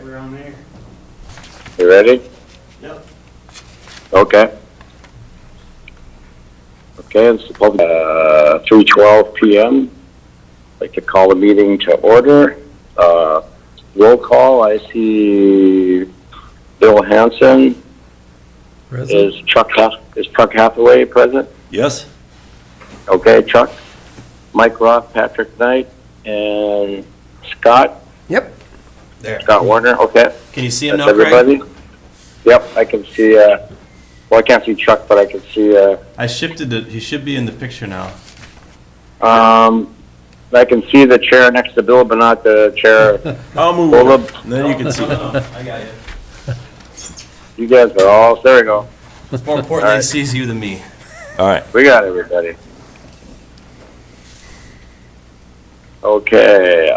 around there. You ready? Yep. Okay. Okay, it's 3:12 p.m. I'd like to call the meeting to order. Roll call, I see Bill Hanson. Present. Is Chuck Hathaway present? Yes. Okay, Chuck, Mike Roth, Patrick Knight, and Scott. Yep. There. Scott Warner, okay. Can you see him That's now, Craig? everybody? Yep, I can see, well, I can't see Chuck, but I can see, I shifted it. He should be in the picture now. I can see the chair next to Bill, but not the chair. I'll move Hold over. up. Then you can see him. I got you. You guys are all, there we go. It's more important All he right. sees you than me. All right. We got everybody. Okay,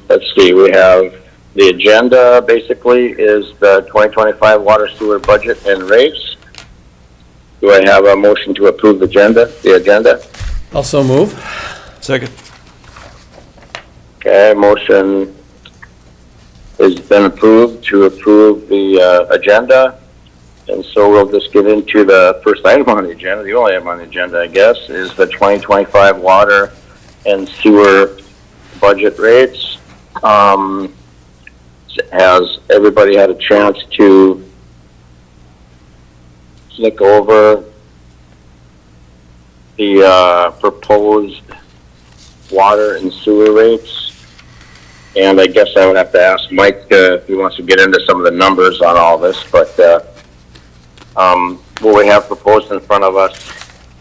let's see, we have the agenda basically is the 2025 water sewer budget and rates. Do I have a motion to approve the agenda? Also move. Second. Okay, motion has been approved to approve the agenda. And so we'll just get into the first item on the agenda, the only item on the agenda, I guess, is the 2025 water and sewer budget rates. Has everybody had a chance to look over the proposed water and sewer rates? And I guess I would have to ask Mike if he wants to get into some of the numbers on all this, but what we have proposed in front of us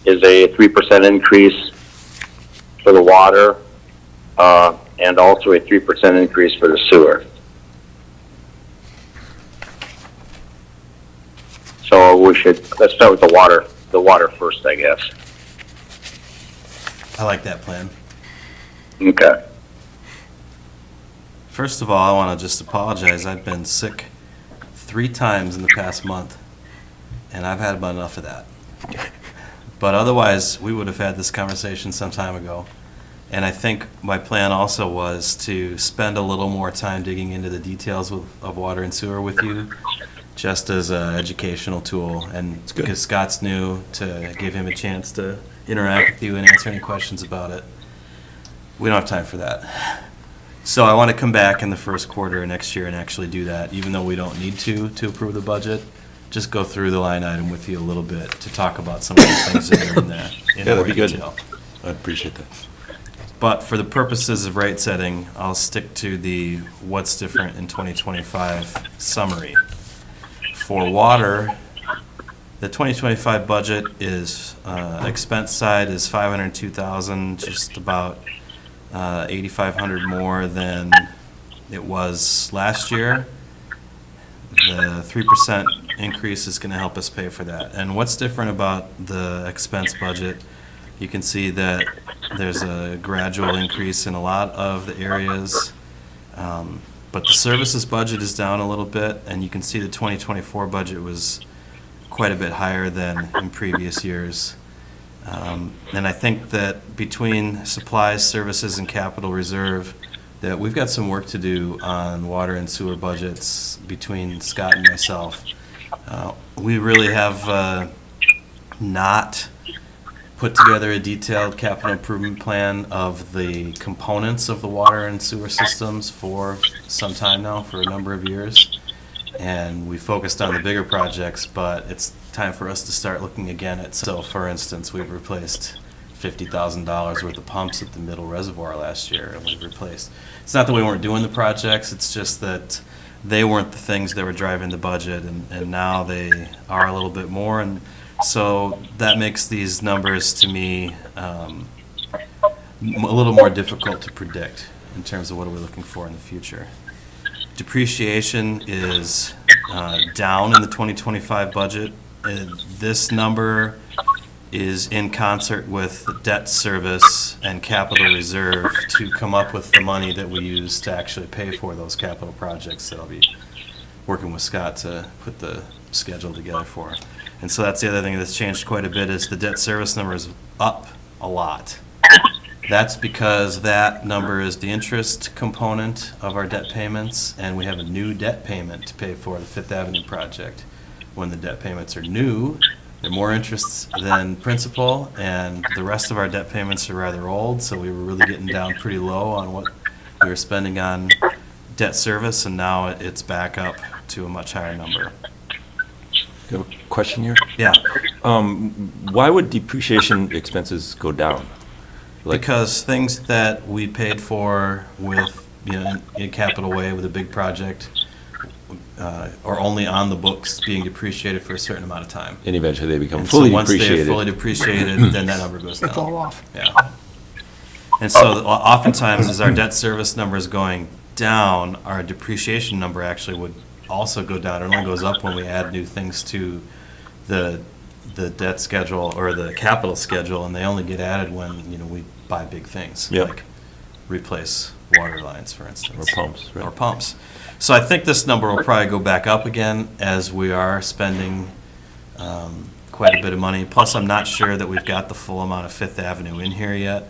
is a 3% increase for the water, and also a 3% increase for the sewer. So let's start with the water first, I guess. I like that plan. Okay. First of all, I want to just apologize. I've been sick 3 times in the past month, and I've had about enough of that. But otherwise, we would have had this conversation some time ago. And I think my plan also was to spend a little more time digging into the details of water and sewer with you, just as an educational tool. And because Scott's new, to give him a chance to interact with you and answer any questions about it. We don't have time for that. So I want to come back in the first quarter of next year and actually do that, even though we don't need to approve the budget. Just go through the line item with you a little bit to talk about some of the things that are in that in more that'd be good. detail. I appreciate that. But for the purposes of rate setting, I'll stick to the what's different in 2025 summary. For water, the 2025 budget is, expense side is $502,000, just about $8,500 more than it was last year. The 3% increase is going to help us pay for that. And what's different about the expense budget, you can see that there's a gradual increase in a lot of the areas, but the services budget is down a little bit, and you can see the 2024 budget was quite a bit higher than in previous years. And I think that between supplies, services, and capital reserve, that we've got some work to do on water and sewer budgets between Scott and myself. We really have not put together a detailed capital improvement plan of the components of the water and sewer systems for some time now, for a number of years. And we focused on the bigger projects, but it's time for us to start looking again at, so for instance, we've replaced $50,000 worth of pumps at the middle reservoir last year, and we've replaced. It's not that we weren't doing the projects, it's just that they weren't the things that were driving the budget, and now they are a little bit more, and so that makes these numbers to me a little more difficult to predict in terms of what are we looking for in the future. Depreciation is down in the 2025 budget. This number is in concert with debt service and capital reserve to come up with the money that we use to actually pay for those capital projects that I'll be working with Scott to put the schedule together for. And so that's the other thing that's changed quite a bit, is the debt service number is up a lot. That's because that number is the interest component of our debt payments, and we have a new debt payment to pay for the Fifth Avenue project. When the debt payments are new, they're more interest than principal, and the rest of our debt payments are rather old, so we were really getting down pretty low on what we were spending on debt service, and now it's back up to a much higher number. You have a question here? Yeah, Why would depreciation expenses go down? Like- because things that we paid for with, in a capital way with a big project are only on the books being depreciated for a certain amount of time. And eventually they become And fully so once they're depreciated. fully depreciated, then that number goes They down. fall off. Yeah. And so oftentimes, as our debt service number is going down, our depreciation number actually would also go down. It only goes up when we add new things to the debt schedule or the capital schedule, and they only get added when, we buy big things. Yep. Like replace water lines, for instance. Or pumps, right. Or pumps. So I think this number will probably go back up again as we are spending quite a bit of money. Plus, I'm not sure that we've got the full amount of Fifth Avenue in here yet.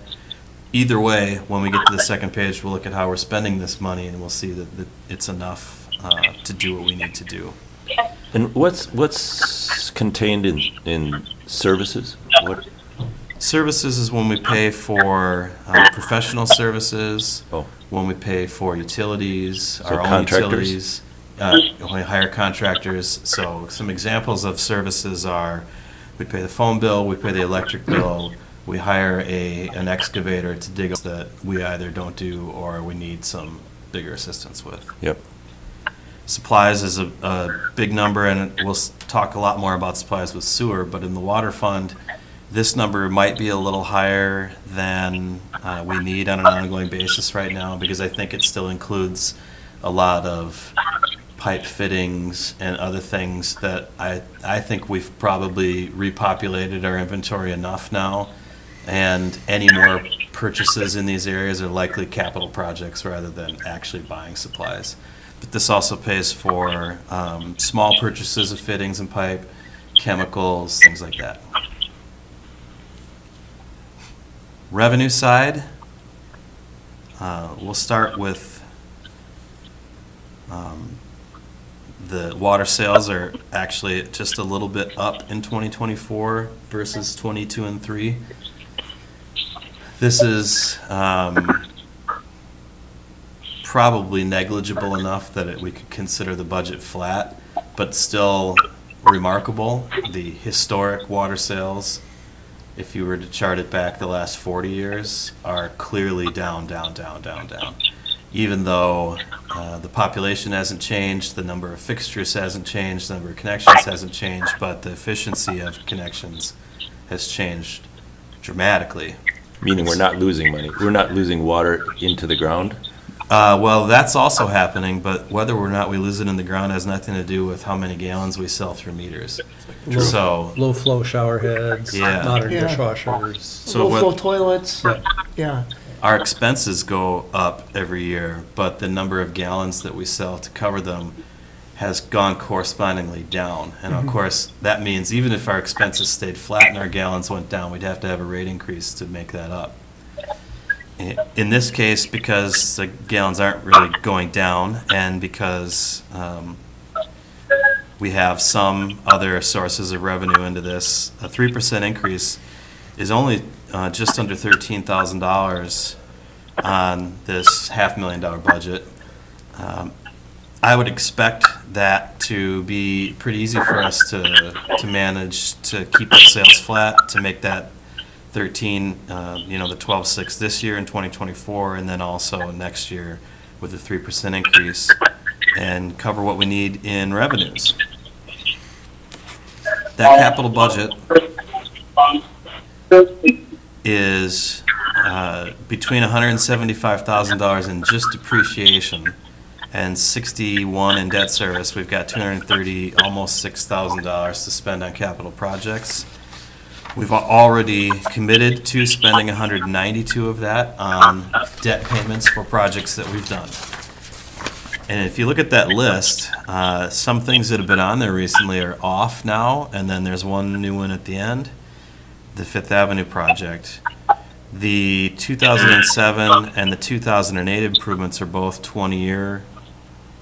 Either way, when we get to the second page, we'll look at how we're spending this money, and we'll see that it's enough to do what we need to do. And what's contained in services? What? Services is when we pay for professional services, Oh, when we pay for utilities, So our own contractors? utilities, when we hire contractors. So some examples of services are, we pay the phone bill, we pay the electric bill, we hire an excavator to dig up that we either don't do or we need some bigger assistance with. yep. Supplies is a big number, and we'll talk a lot more about supplies with sewer, but in the water fund, this number might be a little higher than we need on an ongoing basis right now, because I think it still includes a lot of pipe fittings and other things that I think we've probably repopulated our inventory enough now, and any more purchases in these areas are likely capital projects rather than actually buying supplies. But this also pays for small purchases of fittings and pipe, chemicals, things like that. Revenue side, we'll start with the water sales are actually just a little bit up in 2024 versus 22 and 3. This is probably negligible enough that we could consider the budget flat, but still remarkable. The historic water sales, if you were to chart it back the last 40 years, are clearly down. Even though the population hasn't changed, the number of fixtures hasn't changed, the number of connections hasn't changed, but the efficiency of connections has changed dramatically. Meaning we're not losing money. We're not losing water into the ground. Well, that's also happening, but whether or not we lose it in the ground has nothing to do with how many gallons we sell through meters. True. So, Low flow shower heads, Yeah. modern Yeah. dishwashers. So Low what- flow toilets, Yeah. yeah. our expenses go up every year, but the number of gallons that we sell to cover them has gone correspondingly down. And of course, that means even if our expenses stayed flat and our gallons went down, we'd have to have a rate increase to make that up. In this case, because the gallons aren't really going down, and because we have some other sources of revenue into this, a 3% increase is only just under $13,000 on this $500,000 budget. I would expect that to be pretty easy for us to manage to keep our sales flat, to make that 13, the 12.6 this year in 2024, and then also next year with a 3% increase, and cover what we need in revenues. That capital budget is between $175,000 in just depreciation and 61 in debt service. We've got $230, almost $6,000 to spend on capital projects. We've already committed to spending 192 of that on debt payments for projects that we've done. And if you look at that list, some things that have been on there recently are off now, and then there's one new one at the end, the Fifth Avenue project. The 2007 and the 2008 improvements are both 20-year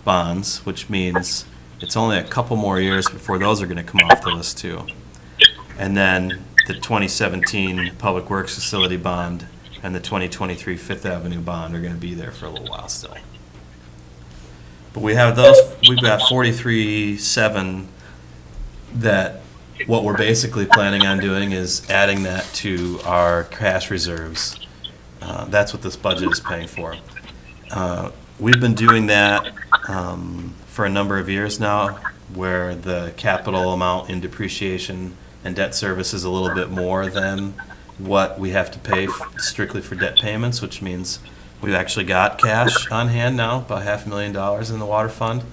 bonds, which means it's only a couple more years before those are going to come off the list too. And then the 2017 Public Works Facility bond and the 2023 Fifth Avenue bond are going to be there for a little while still. But we have those, we've got 43.7 that what we're basically planning on doing is adding that to our cash reserves. That's what this budget is paying for. We've been doing that for a number of years now, where the capital amount in depreciation and debt service is a little bit more than what we have to pay strictly for debt payments, which means we've actually got cash on hand now, about $500,000 in the water fund.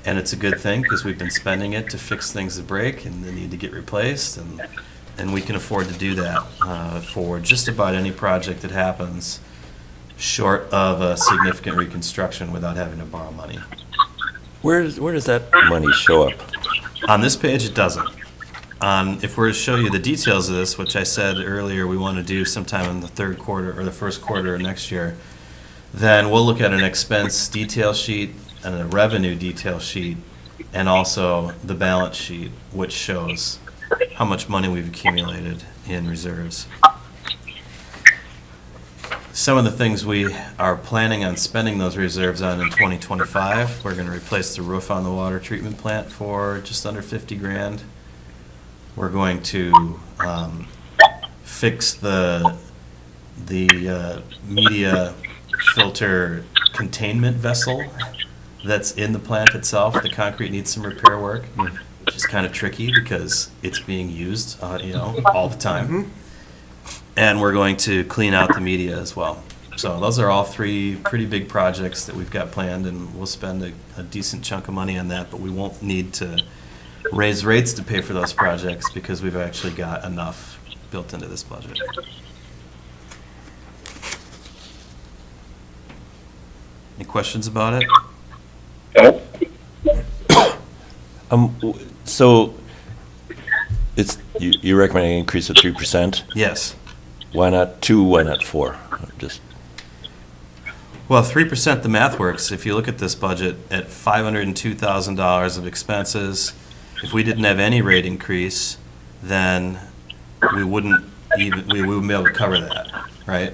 And it's a good thing because we've been spending it to fix things that break and they need to get replaced. And we can afford to do that for just about any project that happens short of a significant reconstruction without having to borrow money. Where does that money show up? On this page, it doesn't. If we're to show you the details of this, which I said earlier we want to do sometime in the third quarter or the first quarter of next year, then we'll look at an expense detail sheet and a revenue detail sheet and also the balance sheet, which shows how much money we've accumulated in reserves. Some of the things we are planning on spending those reserves on in 2025, we're going to replace the roof on the water treatment plant for just under 50 grand. We're going to fix the media filter containment vessel that's in the plant itself. The concrete needs some repair work, which is kind of tricky because it's being used, all the time. And we're going to clean out the media as well. So those are all three pretty big projects that we've got planned, and we'll spend a decent chunk of money on that, but we won't need to raise rates to pay for those projects because we've actually got enough built into this budget. Any questions about it? So it's you recommend an increase of 3%? Yes. Why not 2? Why not 4? Just Well, 3%, the math works. If you look at this budget at $502,000 of expenses, if we didn't have any rate increase, then we wouldn't be able to cover that, right?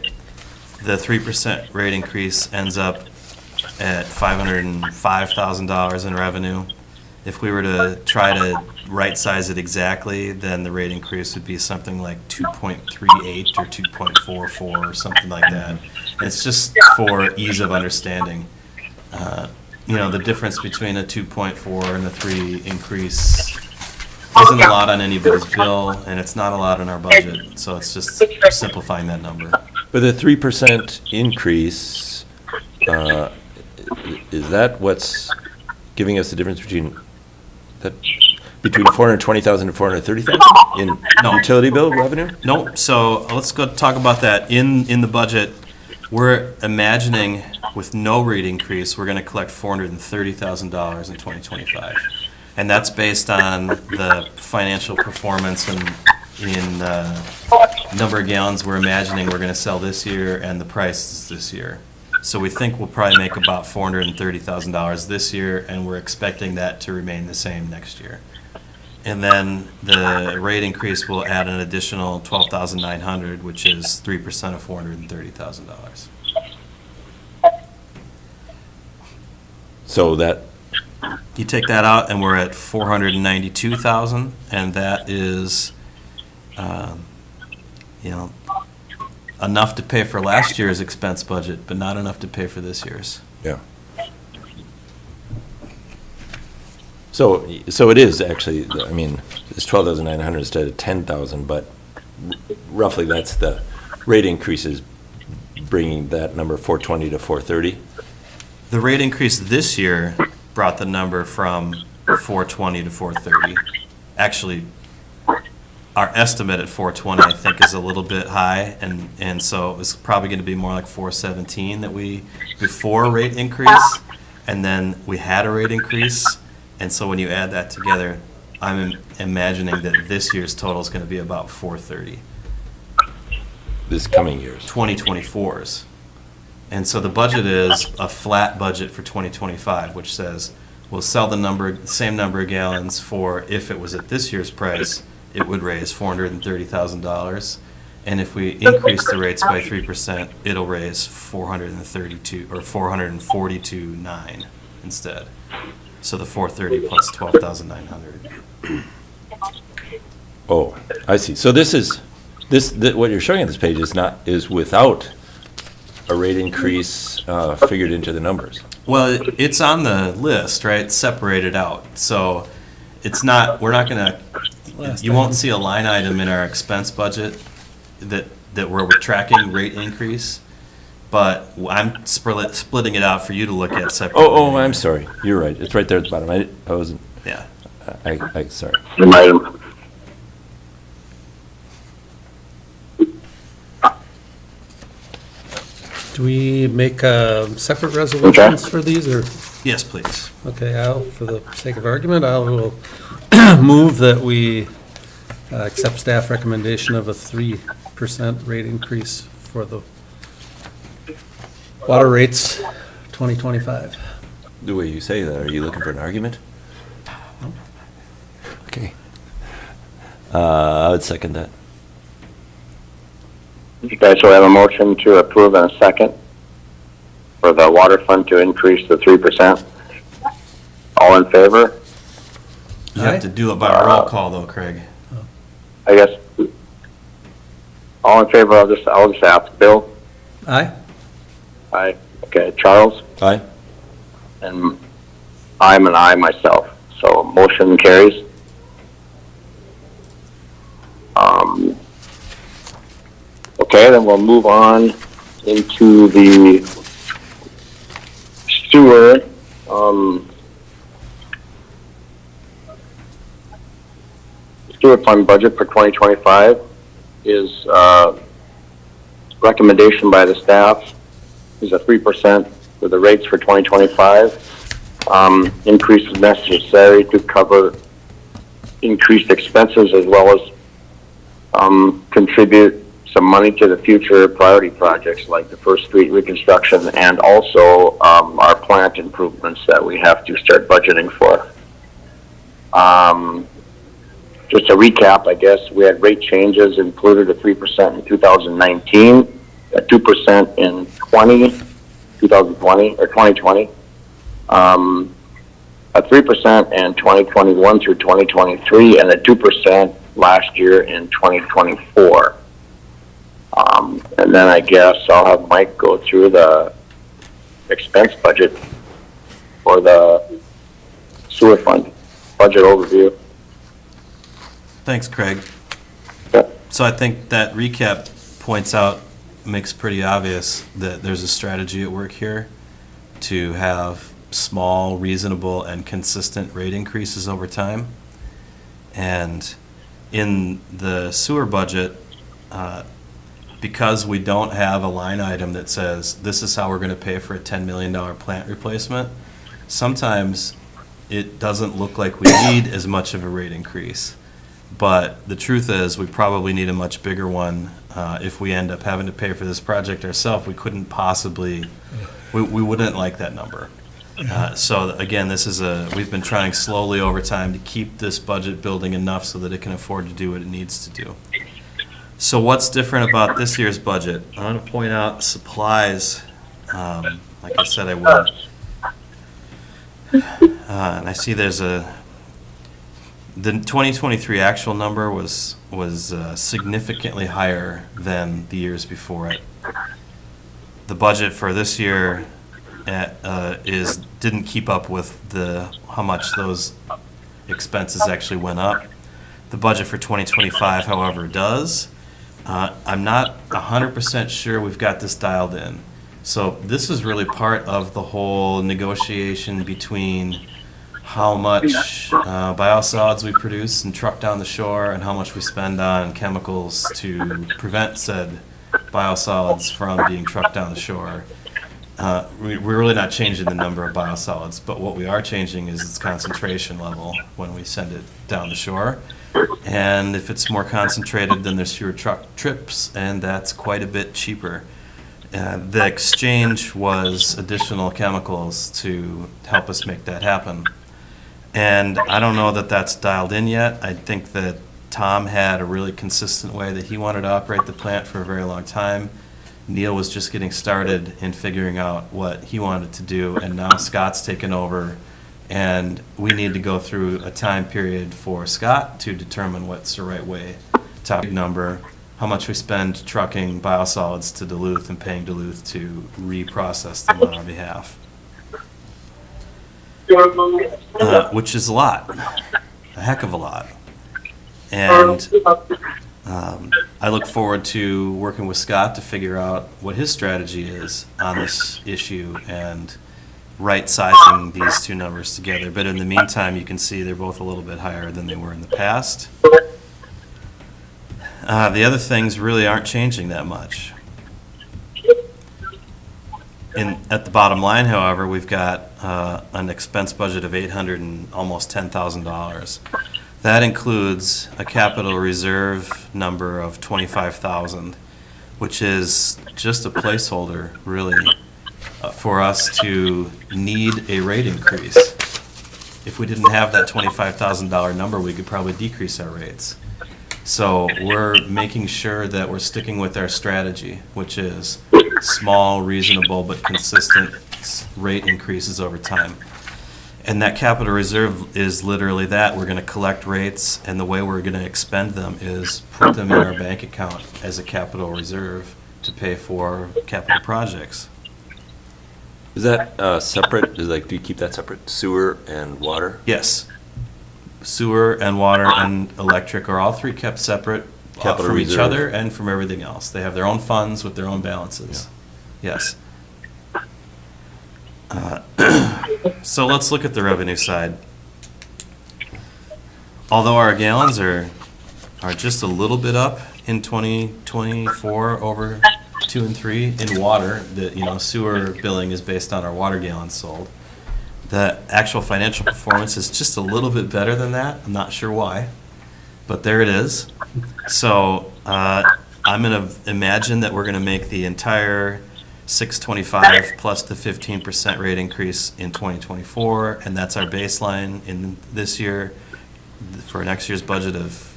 The 3% rate increase ends up at $505,000 in revenue. If we were to try to right-size it exactly, then the rate increase would be something like 2.38 or 2.44 or something like that. And it's just for ease of understanding. The difference between a 2.4 and a 3 increase isn't a lot on anybody's bill, and it's not a lot in our budget. So it's just simplifying that number. but the 3% increase, is that what's giving us the difference between 420,000 and 430,000 in No. utility bill revenue? Nope. So let's go talk about that. In the budget, we're imagining with no rate increase, we're going to collect $430,000 in 2025. And that's based on the financial performance and in number of gallons we're imagining we're going to sell this year and the prices this year. So we think we'll probably make about $430,000 this year, and we're expecting that to remain the same next year. And then the rate increase will add an additional $12,900, which is 3% of $430,000. So that, You take that out, and we're at 492,000, and that is, enough to pay for last year's expense budget, but not enough to pay for this year's. yeah. So it is actually, I mean, it's 12,900 instead of 10,000, but roughly that's the rate increases bringing that number 420 to 430. The rate increase this year brought the number from 420 to 430. Actually, our estimate at 420, I think, is a little bit high, and so it's probably going to be more like 417 that before rate increase, and then we had a rate increase, and so when you add that together, I'm imagining that this year's total is going to be about 430. this coming year's. 2024's. And so the budget is a flat budget for 2025, which says we'll sell the same number of gallons for, if it was at this year's price, it would raise $430,000. And if we increase the rates by 3%, it'll raise 432 or 442.9 instead. So the 430 plus 12,900. Oh, I see. So this is, what you're showing on this page is without a rate increase figured into the numbers. Well, it's on the list, right? It's separated out. So it's not, we're not going to, you won't see a line item in our expense budget that where we're tracking rate increase, but I'm splitting it out for you to look at separately. Oh, I'm sorry. You're right. It's right there at the bottom. I wasn't, Yeah. I sorry. Item. Do we make separate resolutions for these, or, Yes, please. okay, for the sake of argument, I will move that we accept staff recommendation of a 3% rate increase for the water rates 2025. The way you say that, are you looking for an argument? Okay. I would second that. Okay, so we have a motion to approve and a second for the water fund to increase to 3%. All in favor? You have to do it by roll call, though, Craig. I guess, all in favor, I'll just ask. Bill? Aye? Aye. Okay, Charles? Aye? And I'm an aye myself, so motion carries. Okay, then we'll move on into the sewer. Sewer fund budget for 2025 is recommendation by the staff is a 3% for the rates for 2025. Increase is necessary to cover increased expenses as well as contribute some money to the future priority projects like the First Street reconstruction and also our plant improvements that we have to start budgeting for. Just to recap, I guess, we had rate changes included a 3% in 2019, a 2% in 2020, a 3% in 2021 through 2023, and a 2% last year in 2024. And then I guess I'll have Mike go through the expense budget for the sewer fund budget overview. Thanks, Craig. Yep. So I think that recap makes pretty obvious that there's a strategy at work here to have small, reasonable, and consistent rate increases over time. And in the sewer budget, because we don't have a line item that says this is how we're going to pay for a $10 million plant replacement, sometimes it doesn't look like we need as much of a rate increase. But the truth is, we probably need a much bigger one. If we end up having to pay for this project ourselves, we couldn't possibly, we wouldn't like that number. So again, we've been trying slowly over time to keep this budget building enough so that it can afford to do what it needs to do. So what's different about this year's budget? I want to point out supplies, like I said I would. And I see the 2023 actual number was significantly higher than the years before it. The budget for this year didn't keep up with how much those expenses actually went up. The budget for 2025, however, does. I'm not 100% sure we've got this dialed in. So this is really part of the whole negotiation between how much biosolids we produce and truck down the shore and how much we spend on chemicals to prevent said biosolids from being trucked down the shore. We're really not changing the number of biosolids, but what we are changing is its concentration level when we send it down the shore. And if it's more concentrated, then there's fewer truck trips, and that's quite a bit cheaper. The exchange was additional chemicals to help us make that happen. And I don't know that that's dialed in yet. I think that Tom had a really consistent way that he wanted to operate the plant for a very long time. Neil was just getting started in figuring out what he wanted to do, and now Scott's taken over, and we need to go through a time period for Scott to determine what's the right way. Top number, how much we spend trucking biosolids to Duluth and paying Duluth to reprocess them on our behalf. Which is a lot, a heck of a lot. And I look forward to working with Scott to figure out what his strategy is on this issue and right-sizing these two numbers together. But in the meantime, you can see they're both a little bit higher than they were in the past. The other things really aren't changing that much. At the bottom line, however, we've got an expense budget of $800 and almost $10,000. That includes a capital reserve number of $25,000, which is just a placeholder, really, for us to need a rate increase. If we didn't have that $25,000 number, we could probably decrease our rates. So we're making sure that we're sticking with our strategy, which is small, reasonable, but consistent rate increases over time. And that capital reserve is literally that. We're going to collect rates, and the way we're going to expend them is put them in our bank account as a capital reserve to pay for capital projects. Is that separate? Do you keep that separate, sewer and water? Yes. Sewer and water and electric are all three kept separate Capital from each reserve. other and from everything else. They have their own funds with their own balances. Yes. So let's look at the revenue side. Although our gallons are just a little bit up in 2024 over 2 and 3 in water, the sewer billing is based on our water gallons sold. The actual financial performance is just a little bit better than that. I'm not sure why, but there it is. So I'm going to imagine that we're going to make the entire 625 plus the 15% rate increase in 2024, and that's our baseline in this year for next year's budget of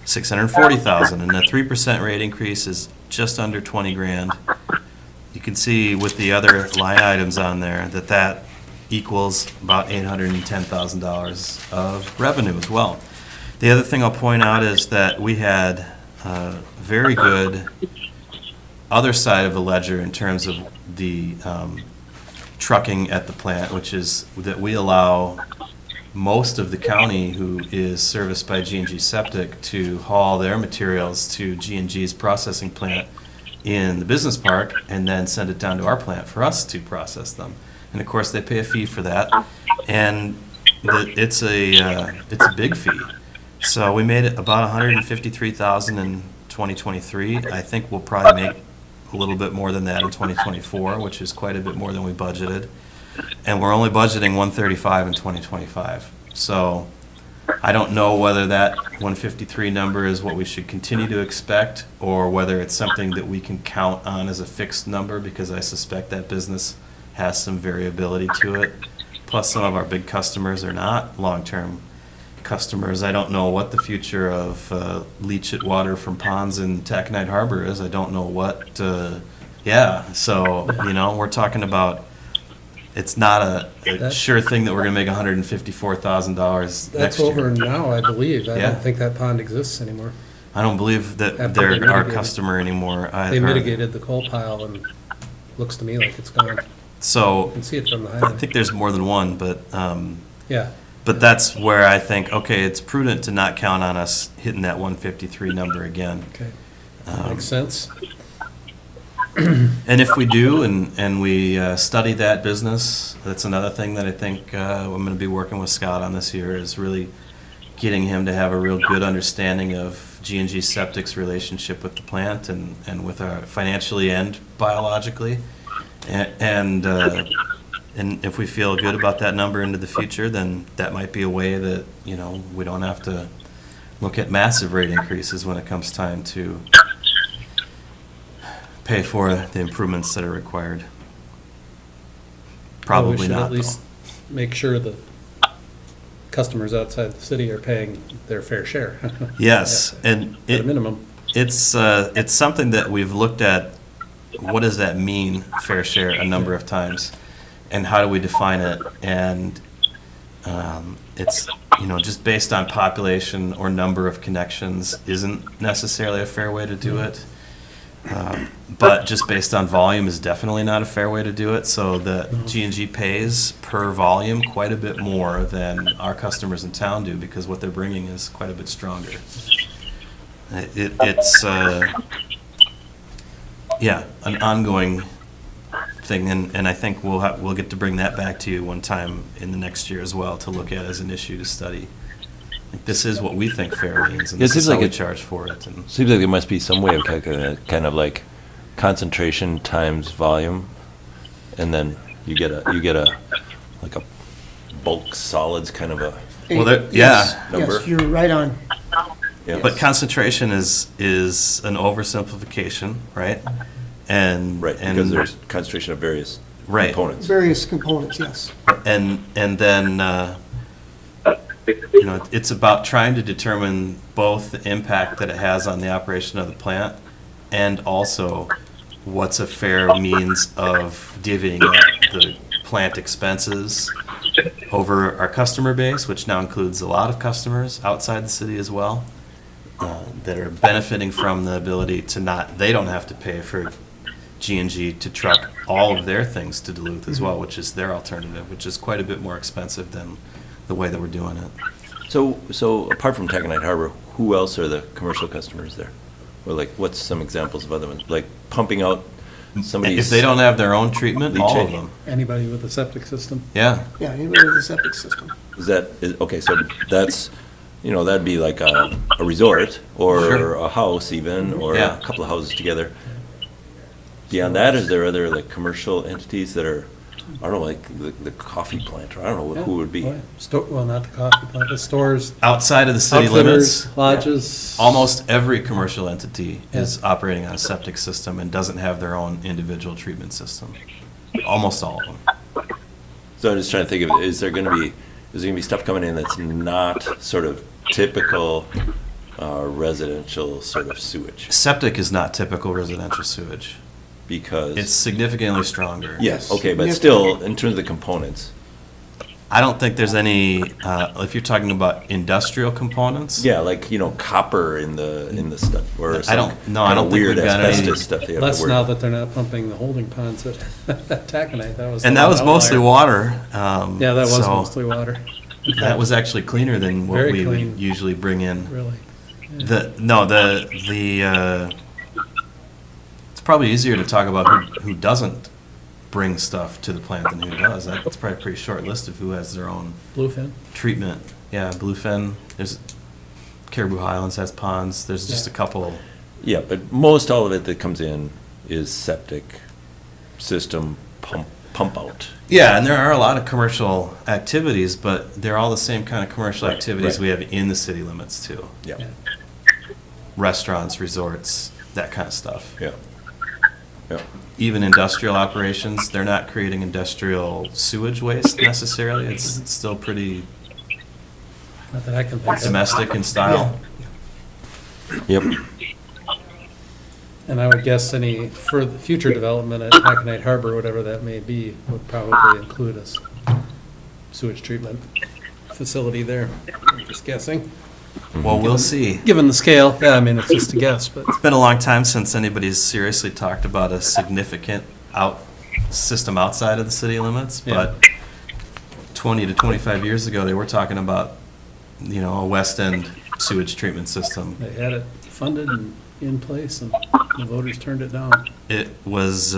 $640,000, and the 3% rate increase is just under 20 grand. You can see with the other line items on there that equals about $810,000 of revenue as well. The other thing I'll point out is that we had very good other side of the ledger in terms of the trucking at the plant, which is that we allow most of the county who is serviced by G&G Septic to haul their materials to G&G's processing plant in the business park and then send it down to our plant for us to process them. And of course, they pay a fee for that, and it's a big fee. So we made it about $153,000 in 2023. I think we'll probably make a little bit more than that in 2024, which is quite a bit more than we budgeted. And we're only budgeting $135 in 2025. So I don't know whether that 153 number is what we should continue to expect, or whether it's something that we can count on as a fixed number, because I suspect that business has some variability to it. Plus, some of our big customers are not long-term customers. I don't know what the future of leach it water from ponds in Taconite Harbor is. I don't know what, so, we're talking about, it's not a sure thing that we're going to make $154,000 next year. That's over now, I believe. I Yeah. don't think that pond exists anymore. I don't believe that After they're they our mitigated. customer anymore. They mitigated the coal pile, and looks to me like it's gone. You So can see it from the I highway. think there's more than one, but Yeah, that's where I think, okay, it's prudent to not count on us hitting that 153 number again. okay. Makes sense. And if we do, and we study that business, that's another thing that I think I'm going to be working with Scott on this year, is really getting him to have a real good understanding of G&G Septic's relationship with the plant and with our financially and biologically. And if we feel good about that number into the future, then that might be a way that, we don't have to look at massive rate increases when it comes time to pay for the improvements that are required. Well, Probably We should not, at least make sure that customers outside the city are paying their fair share. Yes, and At a minimum. it's something that we've looked at, what does that mean, fair share, a number of times, and how do we define it? And it's, just based on population or number of connections isn't necessarily a fair way to do it. But just based on volume is definitely not a fair way to do it, so the G&G pays per volume quite a bit more than our customers in town do, because what they're bringing is quite a bit stronger. It's an ongoing thing, and I think we'll get to bring that back to you one time in the next year as well, to look at as an issue to study. Like, this is what we think fair means, and It this seems is how like we it- charge for it. And Seems like there must be some way of calculating it, kind of like concentration times volume, and then you get a like a bulk solids kind of a Well, there- Yes, number. Yes, you're right on. yeah. But concentration is an oversimplification, right? And Right, and, because there's concentration of various Right. components. Various components, yes. and then it's about trying to determine both the impact that it has on the operation of the plant, and also what's a fair means of divvying up the plant expenses over our customer base, which now includes a lot of customers outside the city as well, that are benefiting from the ability to they don't have to pay for G&G to truck all of their things to Duluth as well, which is their alternative, which is quite a bit more expensive than the way that we're doing it. So apart from Taconite Harbor, who else are the commercial customers there? Or like, what's some examples of other ones? Like pumping out somebody's. If they don't have their own treatment, all of leachate. them, Anybody with a septic system? yeah. Yeah, anybody with a septic system. Okay, so that's, that'd be like a resort or Sure. a house even, or Yeah. a couple of houses together. Beyond that, is there other like commercial entities that are, I don't know, like the coffee plant, or I don't know who would be. Oh, yeah. Well, not the coffee plant, the stores, Outside of the city limits, outfitters, lodges. almost every commercial entity Yeah. is operating on a septic system and doesn't have their own individual treatment system. Almost all of them. So I'm just trying to think of, is there gonna be stuff coming in that's not sort of typical residential sort of sewage? Septic is not typical residential sewage. Because. It's significantly stronger. Yes, okay, but Yes. still, in terms of the components, I don't think there's any, if you're talking about industrial components. yeah, like, Mm. copper in the stuff, or I some don't- no, I kind don't of think weird we've got any- asbestos stuff they have to Less worry now about. that they're not pumping the holding ponds at Taconite, that was. And the that was outlier. mostly water. Yeah, that was so mostly water. That was actually cleaner than what Very we clean. would usually bring in. Really. It's probably easier to talk about who doesn't bring stuff to the plant than who does. That's probably a pretty short list of who has their own Bluefin? treatment. Yeah, Bluefin, there's Caribou Highlands has ponds, there's just a Yeah. couple. Yeah, but most all of it that comes in is septic system pump out. Yeah, and there are a lot of commercial activities, but they're all the same kind of commercial activities right. we have in the city limits too. Yeah, Yeah. Restaurants, resorts, that kind of stuff. yeah, yeah. Even industrial operations, they're not creating industrial sewage waste necessarily. It's still pretty Not that I can think of. domestic in style. Yep. And I would guess any further future development at Taconite Harbor, whatever that may be, would probably include a sewage treatment facility there. I'm just guessing. Well, we'll see. Given the scale, yeah, I mean, it's just a guess, but It's been a long time since anybody's seriously talked about a significant system outside of the city limits, Yeah. but 20 to 25 years ago, they were talking about, a West End sewage treatment system. they had it funded and in place, and the voters turned it down. It was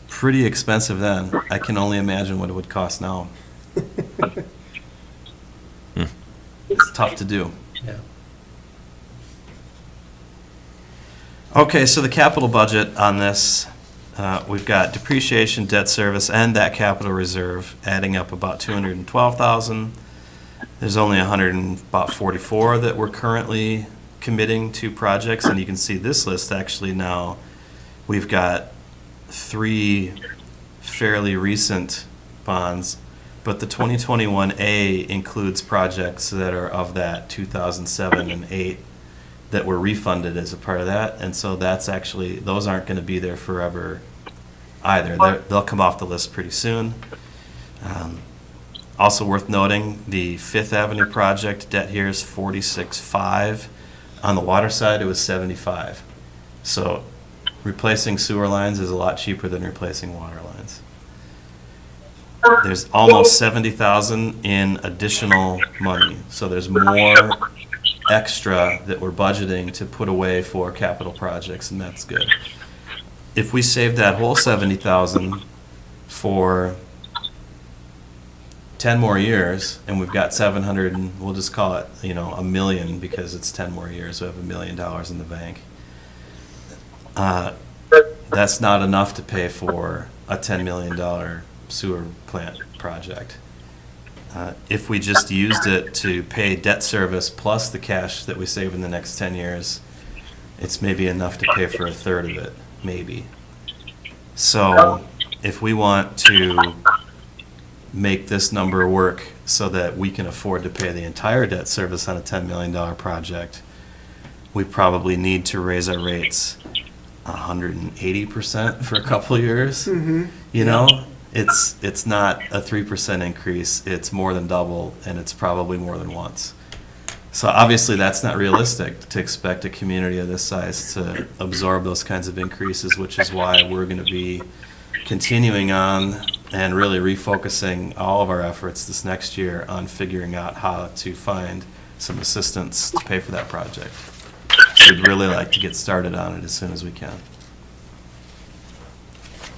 pretty expensive then. I can only imagine what it would cost now. It's tough to do. Yeah. Okay, so the capital budget on this, we've got depreciation, debt service, and that capital reserve adding up about 212,000. There's only 144 that we're currently committing to projects, and you can see this list actually now, we've got 3 fairly recent bonds, but the 2021A includes projects that are of that 2007 and 8 that were refunded as a part of that, and so that's actually, those aren't going to be there forever either. They'll come off the list pretty soon. Also worth noting, the Fifth Avenue project debt here is 46.5. On the water side, it was 75. So replacing sewer lines is a lot cheaper than replacing water lines. There's almost 70,000 in additional money, so there's more extra that we're budgeting to put away for capital projects, and that's good. If we save that whole 70,000 for 10 more years, and we've got 700, and we'll just call it, $1 million because it's 10 more years, we have $1 million in the bank. That's not enough to pay for a $10 million sewer plant project. If we just used it to pay debt service plus the cash that we save in the next 10 years, it's maybe enough to pay for a third of it, maybe. So if we want to make this number work so that we can afford to pay the entire debt service on a $10 million project, we probably need to raise our rates 180% for a couple of years. It's not a 3% increase, it's more than double, and it's probably more than once. So obviously that's not realistic to expect a community of this size to absorb those kinds of increases, which is why we're going to be continuing on and really refocusing all of our efforts this next year on figuring out how to find some assistance to pay for that project. We'd really like to get started on it as soon as we can.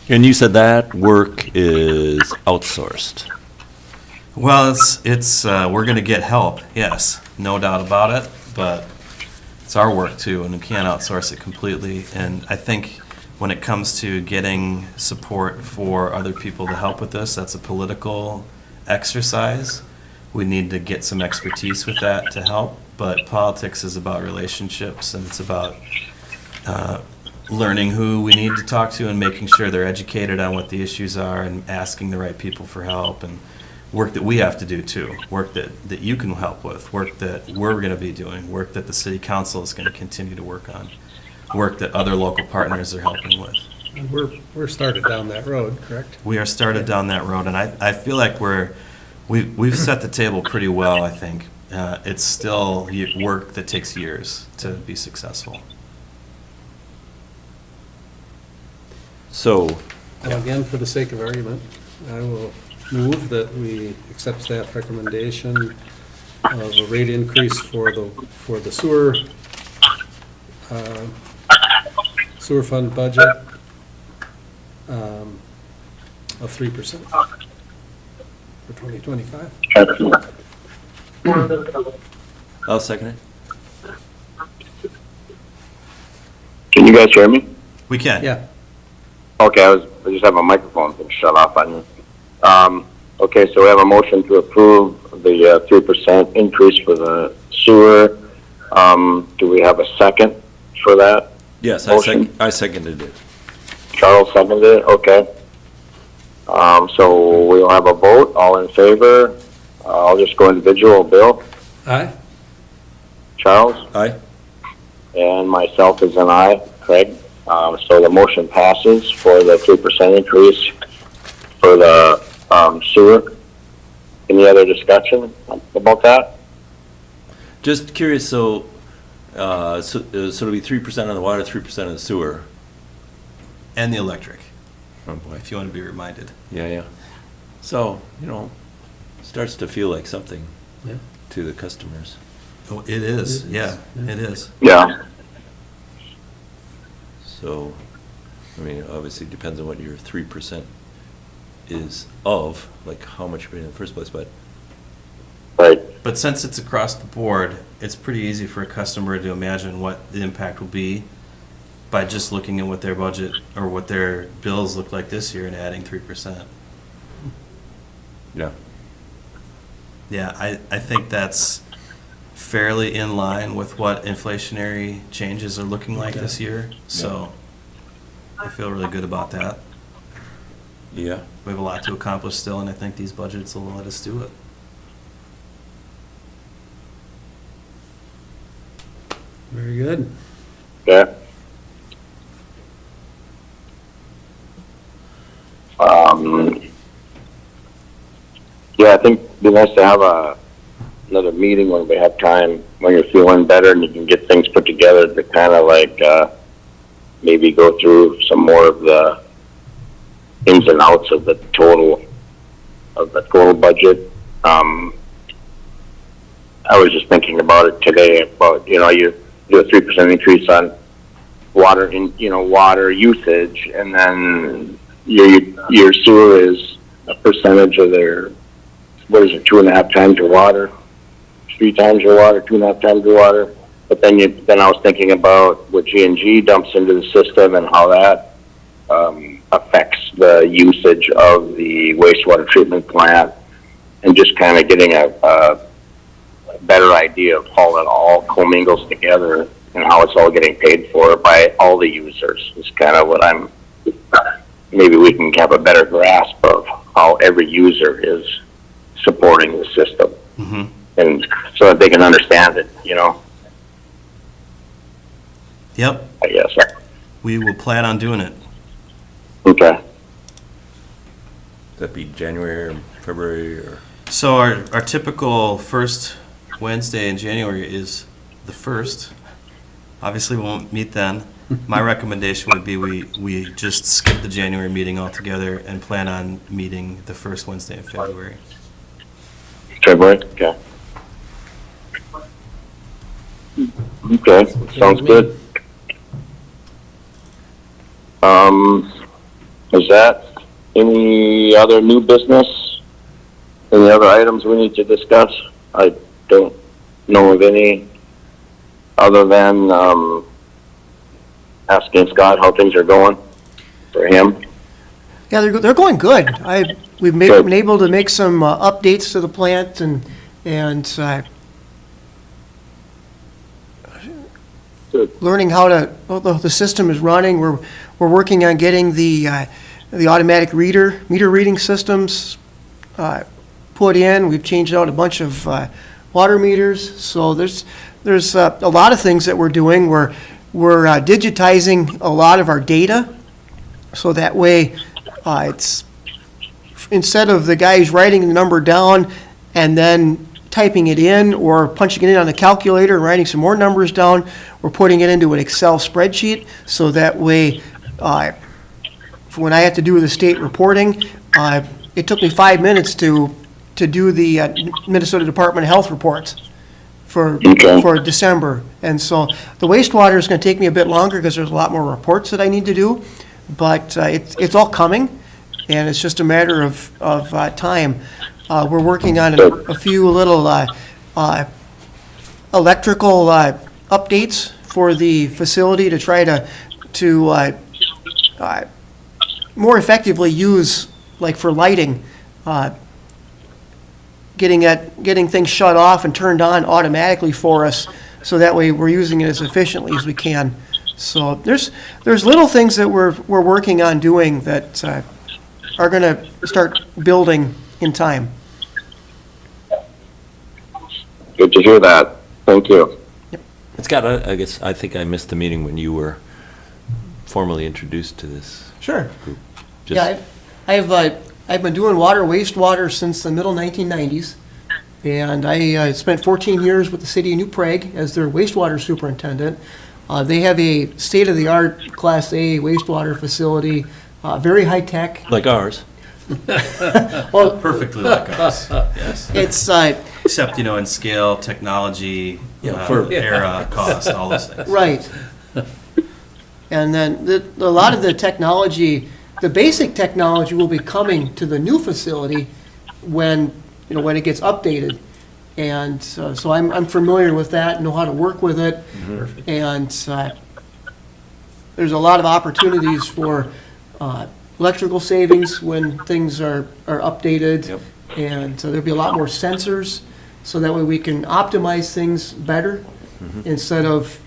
And you said that work is outsourced. Well, it's we're going to get help, yes, no doubt about it, but it's our work too, and we can't outsource it completely. And I think when it comes to getting support for other people to help with this, that's a political exercise. We need to get some expertise with that to help, but politics is about relationships, and it's about learning who we need to talk to and making sure they're educated on what the issues are and asking the right people for help, and work that we have to do too, work that you can help with, work that we're going to be doing, work that the city council is going to continue to work on, work that other local partners are helping with. And we're started down that road, correct? We are started down that road, and I feel like we've set the table pretty well, I think. It's still work that takes years to be successful. So, Well, again, for the sake of argument, I will move that we accept staff recommendation of a rate increase for the sewer fund budget of 3% for 2025. I'll second it. Can you guys hear me? We can. Yeah. Okay, I just have my microphone thing shut off on you. Okay, so we have a motion to approve the 3% increase for the sewer. Do we have a second for that? Yes, Motion. I seconded it. Charles seconded it, okay. So we'll have a vote, all in favor. I'll just go individual. Bill, Aye? Charles, Aye? and myself is an aye, Craig. So the motion passes for the 3% increase for the sewer. Any other discussion about that? Just curious, so it'll be 3% on the water, 3% on the sewer. And the electric, Oh, boy. if you want to be reminded. Yeah. So, starts to feel like something Yeah. to the customers. Oh, it is, It is, yeah, yeah. it is. Yeah. So, obviously depends on what your 3% is of, like how much you paid in the first place, but Right. But since it's across the board, it's pretty easy for a customer to imagine what the impact will be by just looking at what their budget or what their bills look like this year and adding 3%. yeah. Yeah, I think that's fairly in line with what inflationary changes are looking like this year, so I feel really good about that. Yeah. We have a lot to accomplish still, and I think these budgets will let us do it. Very good. Okay. Yeah, I think it'd be nice to have another meeting when we have time, when you're feeling better and you can get things put together to kind of like, maybe go through some more of the ins and outs of the total budget. I was just thinking about it today about, you do a 3% increase on water usage, and then your sewer is a percentage of their, what is it, 2.5 times your water, 3 times your water, 2.5 times your water. But then I was thinking about what G&G dumps into the system and how that affects the usage of the wastewater treatment plant, and just kind of getting a better idea of how it all commingles together and how it's all getting paid for by all the users is kind of what maybe we can have a better grasp of how every user is supporting the system. Mm-hmm. And so that they can understand it, Yep, I guess. we will plan on doing it. Okay. That be January or February or? So our typical first Wednesday in January is the 1st. Obviously, we won't meet then. My recommendation would be we just skip the January meeting altogether and plan on meeting the first Wednesday in February. February? Okay. Okay, sounds good. Is that any other new business? Any other items we need to discuss? I don't know of any other than asking Scott how things are going for him. Yeah, they're going good. We've Good. been able to make some updates to the plant and Good. learning how the system is running. We're working on getting the automatic meter reading systems put in. We've changed out a bunch of water meters. So there's a lot of things that we're doing. We're digitizing a lot of our data, so that way it's instead of the guys writing the number down and then typing it in or punching it in on the calculator and writing some more numbers down, we're putting it into an Excel spreadsheet, so that way when I have to do the state reporting, it took me 5 minutes to do the Minnesota Department of Health reports for December. And so the wastewater is going to take me a bit longer because there's a lot more reports that I need to do, but it's all coming, and it's just a matter of time. We're working on a few little electrical updates for the facility to try to more effectively use, like for lighting, getting things shut off and turned on automatically for us, so that way we're using it as efficiently as we can. So there's little things that we're working on doing that are going to start building in time. Good to hear that. Thank you. Scott, I think I missed the meeting when you were formally introduced to this Sure. group. Yeah, I've been doing wastewater since the middle 1990s, and I spent 14 years with the city of New Prague as their wastewater superintendent. They have a state-of-the-art Class A wastewater facility, very high-tech. Like ours. Well, Perfectly like us, yes. it's Except, in scale, technology, era, cost, all those things. right. And then a lot of the technology, the basic technology, will be coming to the new facility when it gets updated. And so I'm familiar with that, know how to work with it. Perfect. And there's a lot of opportunities for electrical savings when things are updated. Yep. And so there'll be a lot more sensors, so that way we can optimize things better instead of,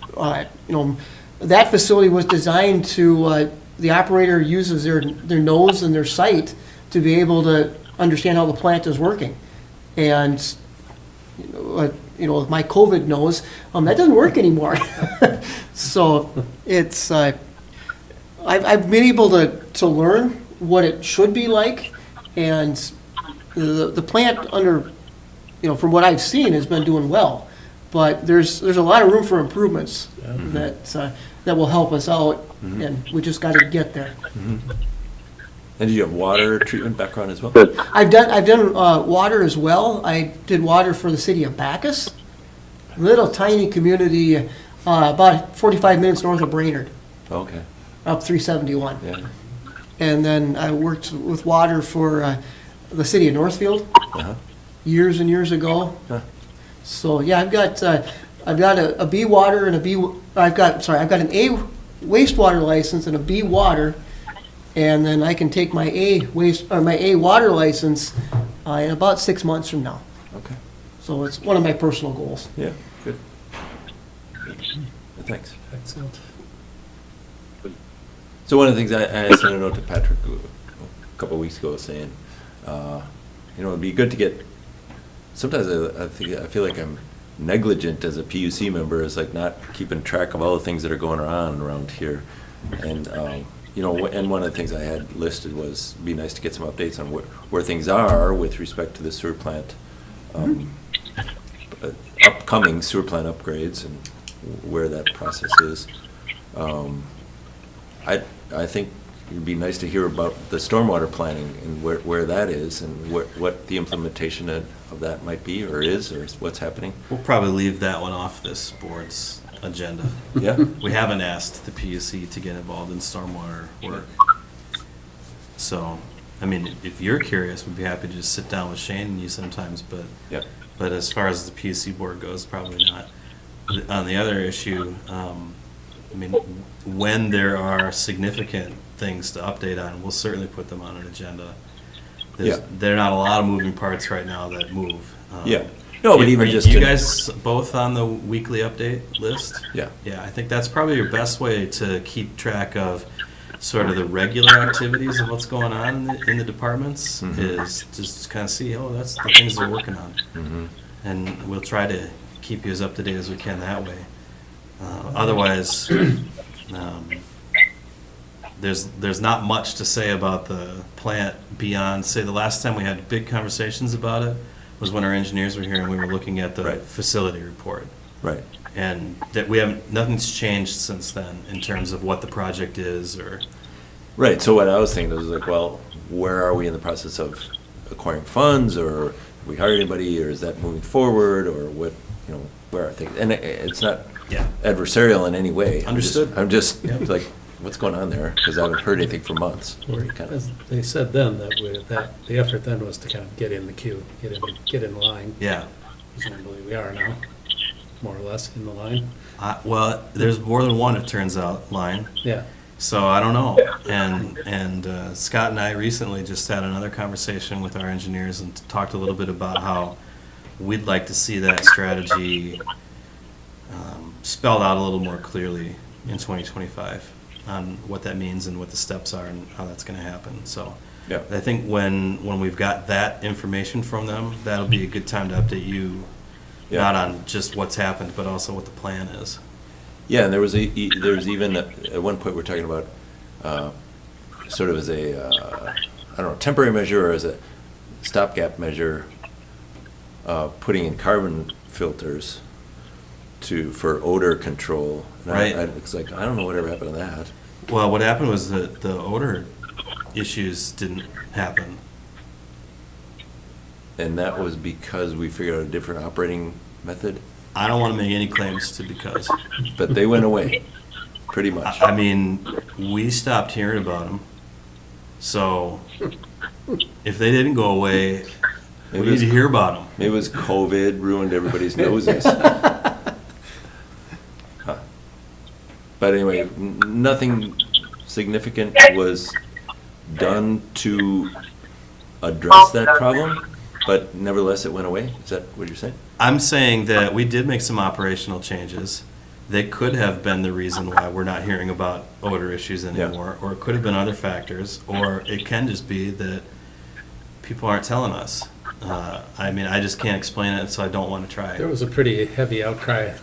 that facility was designed to, the operator uses their nose and their sight to be able to understand how the plant is working. And, with my COVID nose, that doesn't work anymore. So it's, I've been able to learn what it should be like, and the plant under, from what I've seen, has been doing well. But there's a lot of room for improvements that will help us out, and we just got to get there. And do you have water treatment background as well? Good. I've done water as well. I did water for the city of Bacchus, little tiny community, about 45 minutes north of Brainerd, Okay, up 371. yeah. And then I worked with water for the city of Northfield Uh-huh. years and years ago. Huh. So yeah, I've got a B water and I've got an A wastewater license and a B water, and then I can take my my A water license in about 6 months from now. Okay, So it's one of my personal goals. yeah, good. Thanks. Excellent. So one of the things I sent a note to Patrick a couple of weeks ago saying, it'd be good to get, sometimes I feel like I'm negligent as a PUC member, is like not keeping track of all the things that are going on around here. And, and one of the things I had listed was, it'd be nice to get some updates on where things are with respect to the sewer plant, upcoming sewer plant upgrades and where that process is. I think it'd be nice to hear about the stormwater planning and where that is and what the implementation of that might be or what's happening. We'll probably leave that one off this board's agenda. Yeah? We haven't asked the PUC to get involved in stormwater work. So, if you're curious, we'd be happy to just sit down with Shane and you sometimes, but Yeah. But as far as the PUC board goes, probably not. On the other issue, when there are significant things to update on, we'll certainly put them on an agenda. Yeah. There are not a lot of moving parts right now that move. Yeah. No, but even are just you to- guys both on the weekly update list? Yeah. Yeah, I think that's probably your best way to keep track of sort of the regular activities of what's going on in the departments, is just kind of see, that's the things they're working on. And we'll try to keep you as up to date as we can that way. Otherwise, there's not much to say about the plant beyond, say, the last time we had big conversations about it was when our engineers were here and we were looking at the Right. facility report. Right. And that nothing's changed since then in terms of what the project is or. Right, so what I was thinking was like, well, where are we in the process of acquiring funds, or have we hired anybody, or is that moving forward, or what, where are things? And it's not Yeah. adversarial in any way. Understood. I'm just like, what's going on there? Because I haven't heard anything for months. As they said then, the effort then was to kind of get in the queue, get in line. Yeah. Presumably we are now, more or less in the line. Well, there's more than one, it turns out, line. Yeah. So I don't know. And Scott and I recently just had another conversation with our engineers and talked a little bit about how we'd like to see that strategy spelled out a little more clearly in 2025 on what that means and what the steps are and how that's going to happen. So Yeah. I think when we've got that information from them, that'll be a good time to update you, Yeah. not on just what's happened, but also what the plan is. Yeah, and there was even, at one point, we're talking about, sort of as a, I don't know, temporary measure or as a stopgap measure, putting in carbon filters for odor control. And Right. It's like, I don't know whatever happened to that. Well, what happened was that the odor issues didn't happen. And that was because we figured out a different operating method, I don't want to make any claims to because. but they went away, pretty much. I mean, we stopped hearing about them. So if they didn't go away, we need to hear about them. It was COVID ruined everybody's noses. Huh. But anyway, nothing significant was done to address that problem. but nevertheless, it went away? Is that what you're saying? I'm saying that we did make some operational changes. They could have been the reason why we're not hearing about odor issues anymore, or it could have been other factors, or it can just be that people aren't telling us. I mean, I just can't explain it, so I don't want to try There it. was a pretty heavy outcry.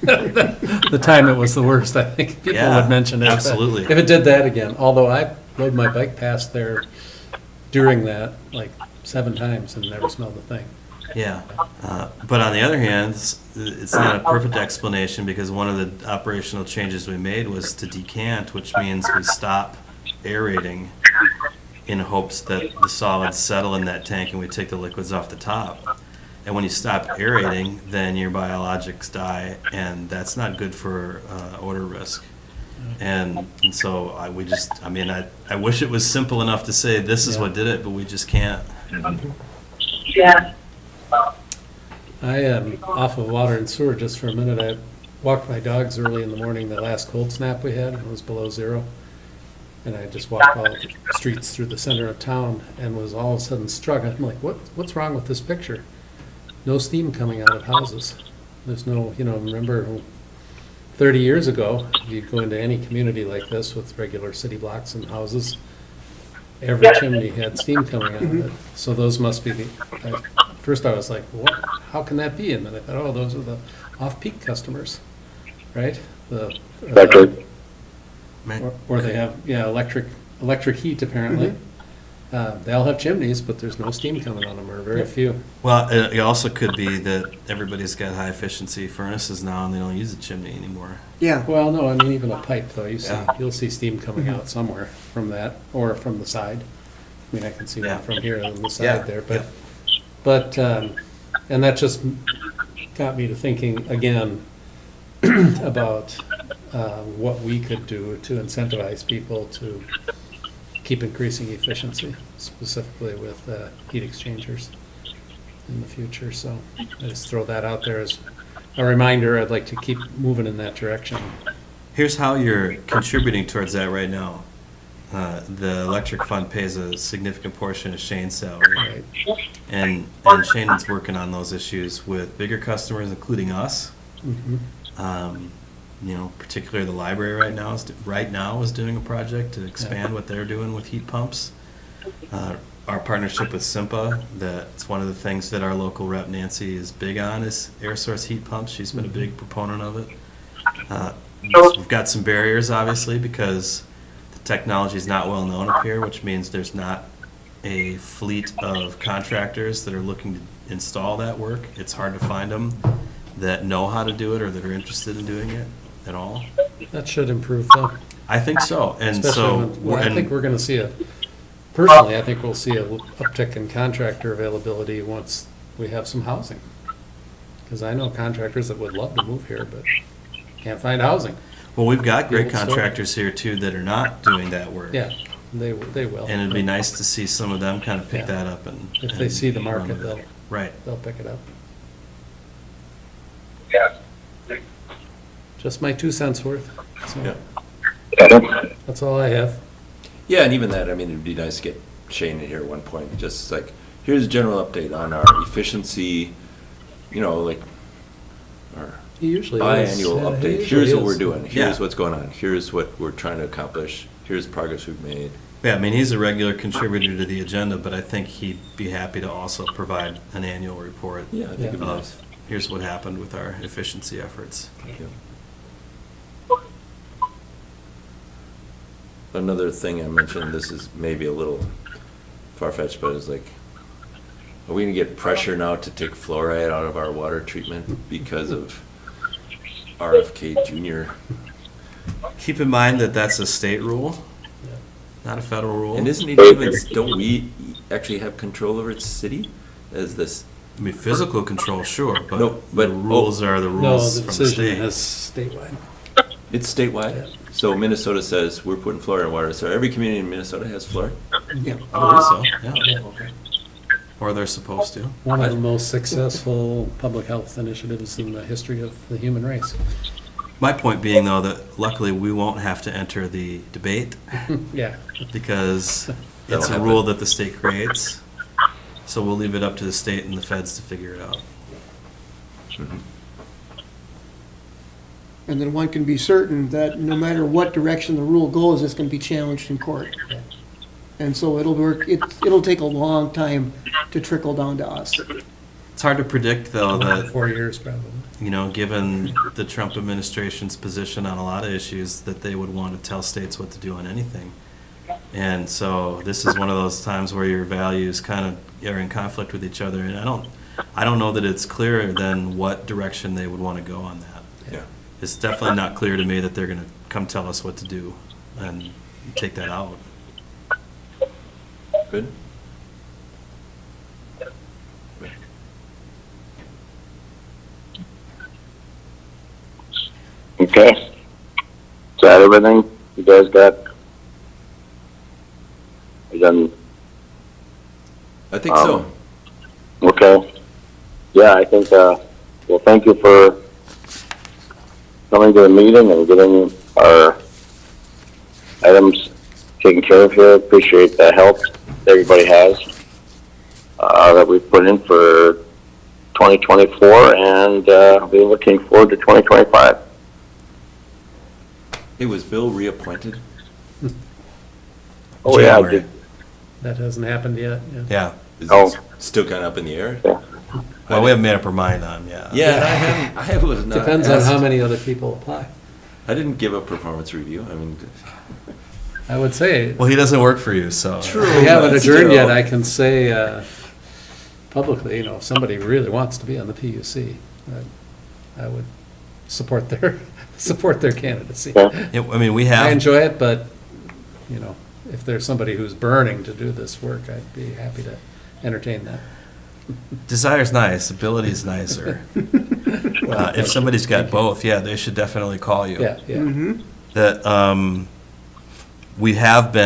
The time it was the worst, I think people Yeah, would mention it. but absolutely. If it did that again, although I rode my bike past there during that, like 7 times and never smelled a thing. Yeah. But on the other hand, it's not a perfect explanation because one of the operational changes we made was to decant, which means we stop aerating in hopes that the solids settle in that tank and we take the liquids off the top. And when you stop aerating, then your biologics die, and that's not good for odor risk. And so I wish it was simple enough to say this is what did it, but we just can't. Yeah. I am off of water and sewer just for a minute. I walked my dogs early in the morning, the last cold snap we had, it was below 0. And I just walked all the streets through the center of town and was all of a sudden struck. I'm like, what's wrong with this picture? No steam coming out of houses. There's no, remember 30 years ago, you'd go into any community like this with regular city blocks and houses, every chimney had steam coming out of it. So those must be first I was like, what? How can that be? And then I thought, oh, those are the off-peak customers, right? Electric. Or they have, electric heat apparently. They all have chimneys, but there's no steam coming on them, or very few. Well, it also could be that everybody's got high efficiency furnaces now and they don't use a chimney anymore. Yeah. Well, no, I mean, even a pipe though, Yeah. you'll see steam coming out somewhere from that, or from the side. I mean, I can see Yeah. one from here on the Yeah. side there, but, and that just got me to thinking again about what we could do to incentivize people to keep increasing efficiency, specifically with heat exchangers in the future. So I just throw that out there as a reminder. I'd like to keep moving in that direction. Here's how you're contributing towards that right now. The electric fund pays a significant portion of Shane's salary. Right. And Shane's working on those issues with bigger customers, including us. Mhm. Particularly the library right now is doing a project to expand what they're doing with heat pumps. Our partnership with Simpa, that's one of the things that our local rep Nancy is big on, is air source heat pumps. She's been a big proponent of it. We've got some barriers, obviously, because the technology is not well known up here, which means there's not a fleet of contractors that are looking to install that work. It's hard to find them that know how to do it or that are interested in doing it at all. That should improve though. I think so. And Especially so, I think we're gonna see personally, I think we'll see a uptick in contractor availability once we have some housing. Because I know contractors that would love to move here, but can't find housing. well, we've got great The old story. contractors here too that are not doing that work. Yeah, they will. And it'd be nice to see some of them kind of pick Yeah. that up and. If they and see the run market, with it. Right. they'll pick it up. Yeah. Just my 2 cents worth. So Yeah. that's all I have. Yeah, and even that, I mean, it'd be nice to get Shane in here at one point, just like, here's a general update on our efficiency, like, our He usually is. biannual Yeah, he update. usually Here's what is. we're doing, here's Yeah. what's going on, here's what we're trying to accomplish, here's progress we've made. Yeah, I mean, he's a regular contributor to the agenda, but I think he'd be happy to also provide an annual report. Yeah, I think it'd be of nice. Here's what happened with our efficiency efforts. Thank you. Another thing I mentioned, this is maybe a little far-fetched, but it's like, are we gonna get pressure now to take fluoride out of our water treatment because of RFK Junior? Keep in mind that that's a state rule, not a federal rule. And isn't it even, don't we actually have control over its city as this? I mean, physical control, sure, No, but but- the rules are the No, rules the from the decision state. is statewide. It's statewide? So Minnesota says we're putting fluoride in water, so every community in Minnesota has fluoride? Yeah, I believe so, yeah. Okay. Or they're supposed to. One of the most successful public health initiatives in the history of the human race. My point being, though, that luckily we won't have to enter the debate Yeah. because That'll it's a happen. rule that the state creates. So we'll leave it up to the state and the feds to figure it out. And then one can be certain that no matter what direction the rule goes, it's going to be challenged in court. And so it'll take a long time to trickle down to us. It's hard to predict, though, that, 4 years probably. given the Trump administration's position on a lot of issues, that they would want to tell states what to do on anything. And so this is one of those times where your values kind of are in conflict with each other, and I don't know that it's clear then what direction they would want to go on that. Yeah. It's definitely not clear to me that they're going to come tell us what to do and take that out. Good. Okay. Is that everything you guys got? You done? I think so. Okay. Yeah, I think, well, thank you for coming to the meeting and getting our items taken care of here. Appreciate the help everybody has, that we've put in for 2024, and, we're looking forward to 2025. Hey, was Bill reappointed? Oh, yeah. January. That hasn't happened yet. Yeah. Yeah. Is Oh. it still kind of up in the air? Yeah. Well, we haven't made up our mind on, yeah. Yeah, I was not Depends on asked. how many other people apply. I didn't give a performance review. I mean, I would say, Well, he doesn't work for you, so. True. we haven't but adjourned yet, still. I can say publicly, if somebody really wants to be on the PUC, I would support their candidacy. Yeah. Yeah, I mean, we I have, enjoy it, but, if there's somebody who's burning to do this work, I'd be happy to entertain that. desire's nice, ability's nicer. If somebody's got both, yeah, they should definitely call you. Yeah, yeah. That, we have been